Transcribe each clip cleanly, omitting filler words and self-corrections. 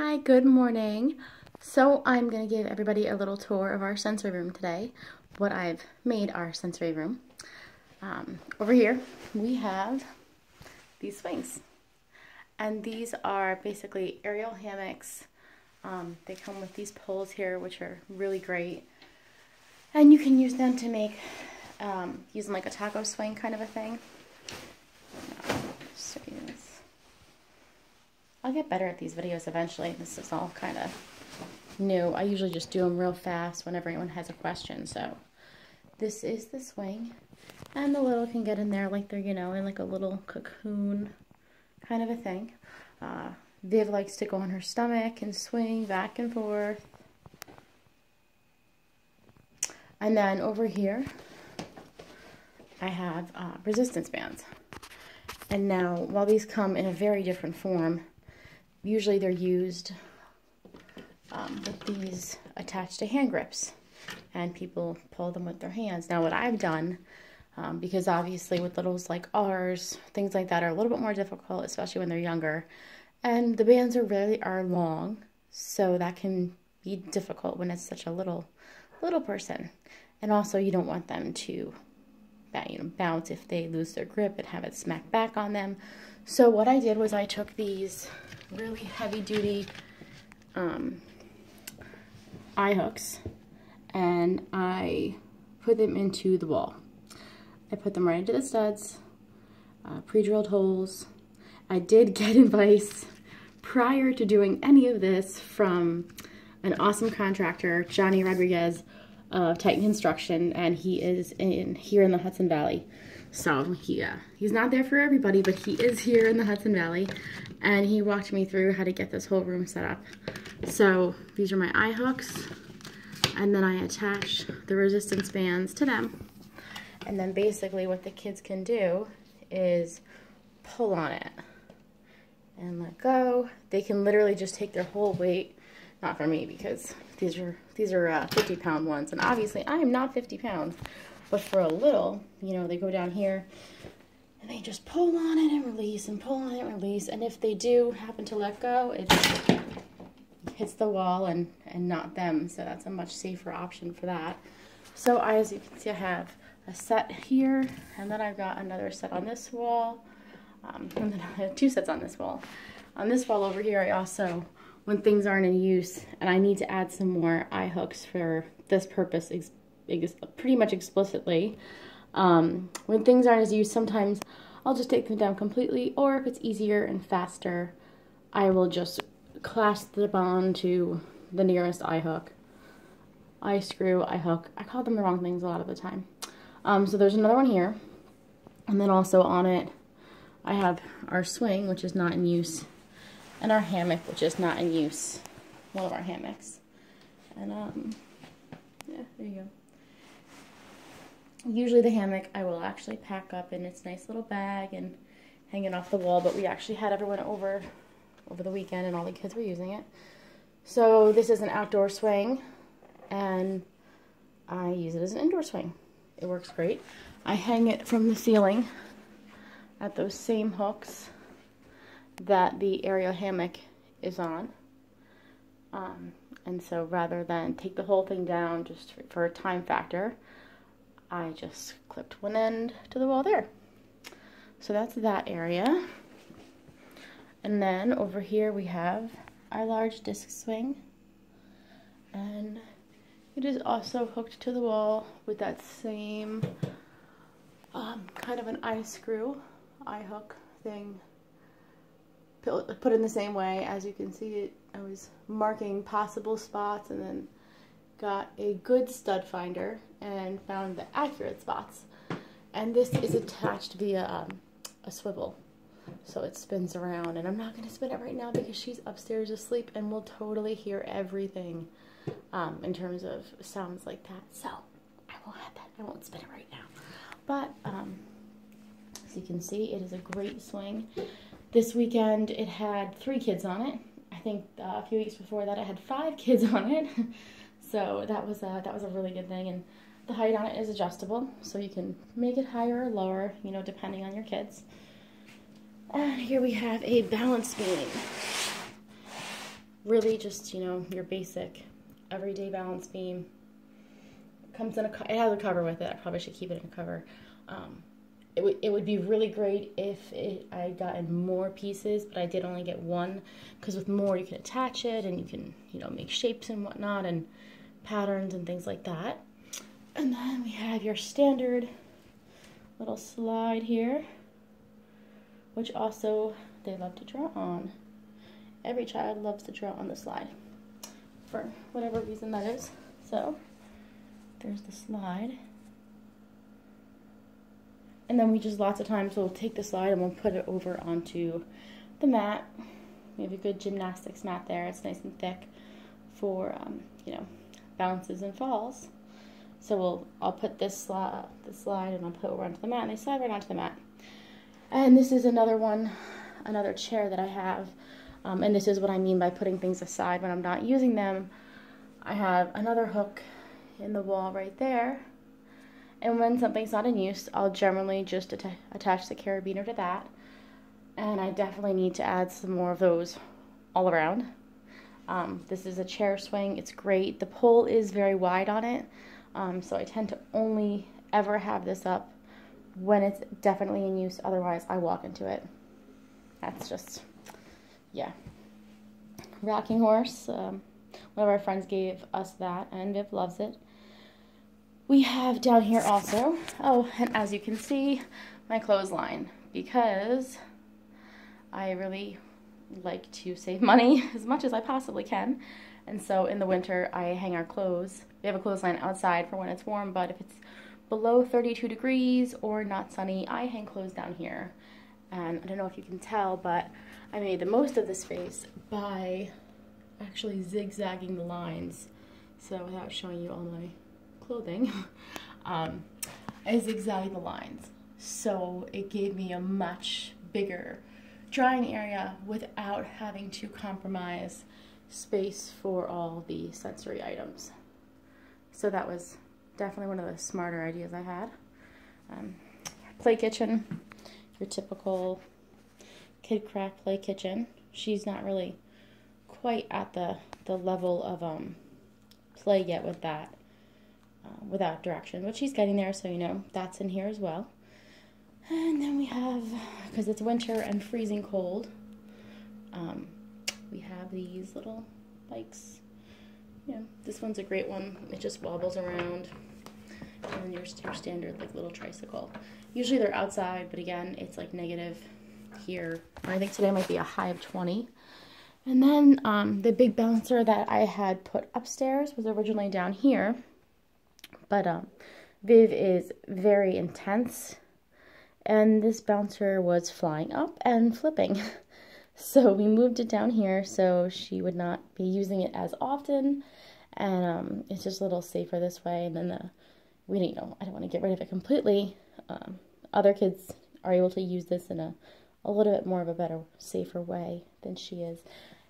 Hi, good morning. So I'm going to give everybody a little tour of our sensory room today, what I've made our sensory room. Over here we have these swings, and these are basically aerial hammocks. They come with these poles here, which are really great, and you can use them to make, use them like a taco swing kind of a thing. Show you this. I'll get better at these videos eventually. This is all kind of new. I usually just do them real fast whenever anyone has a question. So this is the swing, and the little can get in there like they're, in like a little cocoon kind of a thing. Viv likes to go on her stomach and swing back and forth. And then over here, I have resistance bands. And now, while these come in a very different form, usually they're used with these attached to hand grips, and people pull them with their hands. Now what I've done, because obviously with littles like ours, things like that are a little bit more difficult, especially when they're younger, and the bands are long, so that can be difficult when it's such a little person. And also you don't want them to bounce if they lose their grip and have it smack back on them. So what I did was I took these really heavy duty eye hooks and I put them into the wall. I put them right into the studs, pre-drilled holes. I did get advice prior to doing any of this from an awesome contractor, Johnny Rodriguez of Titan Construction, and he is here in the Hudson Valley. So he's not there for everybody, but he is here in the Hudson Valley, and he walked me through how to get this whole room set up. So these are my eye hooks, and then I attach the resistance bands to them. And then basically what the kids can do is pull on it and let go. They can literally just take their whole weight, not for me because these are 50-pound ones, and obviously I am not 50 pounds. But for a little, they go down here and they just pull on it and release and pull on it and release. And if they do happen to let go, it just hits the wall and not them. So that's a much safer option for that. So as you can see, I have a set here, and then I've got another set on this wall. And then I have two sets on this wall. On this wall over here, I also, when things aren't in use and I need to add some more eye hooks for this purpose, pretty much explicitly. When things aren't as used, sometimes I'll just take them down completely, or if it's easier and faster, I will just clasp them onto the nearest eye hook. Eye screw, eye hook. I call them the wrong things a lot of the time. So there's another one here, and then also on it, I have our swing, which is not in use, and our hammock, which is not in use. One of our hammocks. And yeah, there you go. Usually the hammock I will actually pack up in its nice little bag and hang it off the wall, but we actually had everyone over the weekend and all the kids were using it. So this is an outdoor swing, and I use it as an indoor swing. It works great. I hang it from the ceiling at those same hooks that the aerial hammock is on. And so rather than take the whole thing down just for a time factor, I just clipped one end to the wall there. So that's that area. And then over here we have our large disc swing. And it is also hooked to the wall with that same kind of an eye screw, eye hook thing. Put in the same way. As you can see, I was marking possible spots and then got a good stud finder and found the accurate spots. And this is attached via a swivel, so it spins around, and I'm not going to spin it right now because she's upstairs asleep and will totally hear everything in terms of sounds like that. So I won't have that. I won't spin it right now. But as you can see, it is a great swing. This weekend it had 3 kids on it. I think a few weeks before that it had 5 kids on it. So that was a really good thing. And the height on it is adjustable, so you can make it higher or lower, depending on your kids. And here we have a balance beam. really just, you know, your basic everyday balance beam. Comes in it has a cover with it. I probably should keep it in a cover. It would be really great if I had gotten more pieces, but I did only get one, because with more you can attach it and you can, you know, make shapes and whatnot and patterns and things like that. And then we have your standard little slide here, which also they love to draw on. Every child loves to draw on the slide for whatever reason that is. So there's the slide. And then we just lots of times we'll take the slide and we'll put it over onto the mat. We have a good gymnastics mat there. It's nice and thick for, you know, bounces and falls. So I'll put this slide and I'll put it over onto the mat, and they slide right onto the mat. And this is another chair that I have. And this is what I mean by putting things aside when I'm not using them. I have another hook in the wall right there. And when something's not in use, I'll generally just attach the carabiner to that. And I definitely need to add some more of those all around. This is a chair swing. It's great. The pole is very wide on it. So I tend to only ever have this up when it's definitely in use. Otherwise, I walk into it. That's just, yeah. Rocking horse. One of our friends gave us that, and Viv loves it. We have down here also, oh, and as you can see, my clothesline, because I really like to save money as much as I possibly can. And so in the winter, I hang our clothes. We have a clothesline outside for when it's warm, but if it's below 32 degrees or not sunny, I hang clothes down here. And I don't know if you can tell, but I made the most of the space by actually zigzagging the lines. So without showing you all my clothing, I zigzagged the lines. So it gave me a much bigger drying area without having to compromise space for all the sensory items. So that was definitely one of the smarter ideas I had. Play kitchen, your typical kid craft play kitchen. She's not really quite at the level of play yet with that, without direction, but she's getting there, so you know that's in here as well. And then we have, because it's winter and freezing cold, we have these little bikes. Yeah, this one's a great one. It just wobbles around, and then your standard like little tricycle. Usually they're outside, but again, it's like negative here. I think today might be a high of 20. And then the big bouncer that I had put upstairs was originally down here, but Viv is very intense, and this bouncer was flying up and flipping. So we moved it down here so she would not be using it as often, and it's just a little safer this way. And then I don't want to get rid of it completely. Other kids are able to use this in a little bit more of a better, safer way than she is.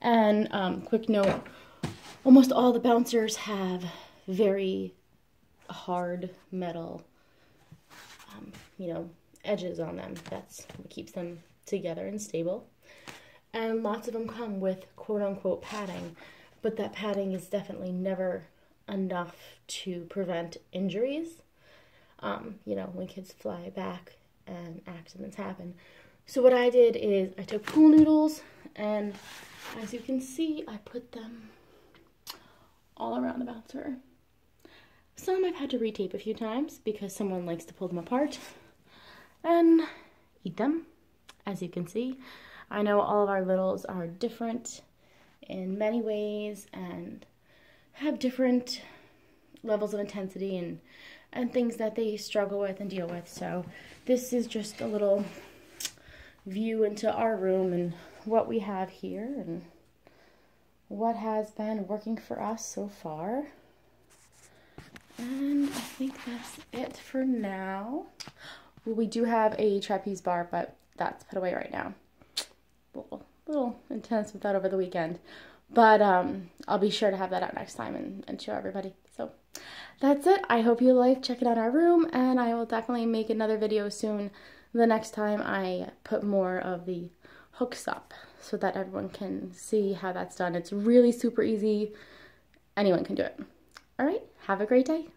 And quick note, almost all the bouncers have very hard metal, edges on them. That's what keeps them together and stable. And lots of them come with quote-unquote padding, but that padding is definitely never enough to prevent injuries. When kids fly back and accidents happen. So what I did is I took pool noodles, and as you can see, I put them all around the bouncer. Some I've had to retape a few times because someone likes to pull them apart and eat them, as you can see. I know all of our littles are different in many ways and have different levels of intensity and things that they struggle with and deal with. So this is just a little view into our room and what we have here and what has been working for us so far. And I think that's it for now. Well, we do have a trapeze bar, but that's put away right now. A little intense with that over the weekend. But I'll be sure to have that out next time and show everybody. So that's it. I hope you like checking out our room, and I will definitely make another video soon the next time I put more of the hooks up so that everyone can see how that's done. It's really super easy. Anyone can do it. All right, have a great day.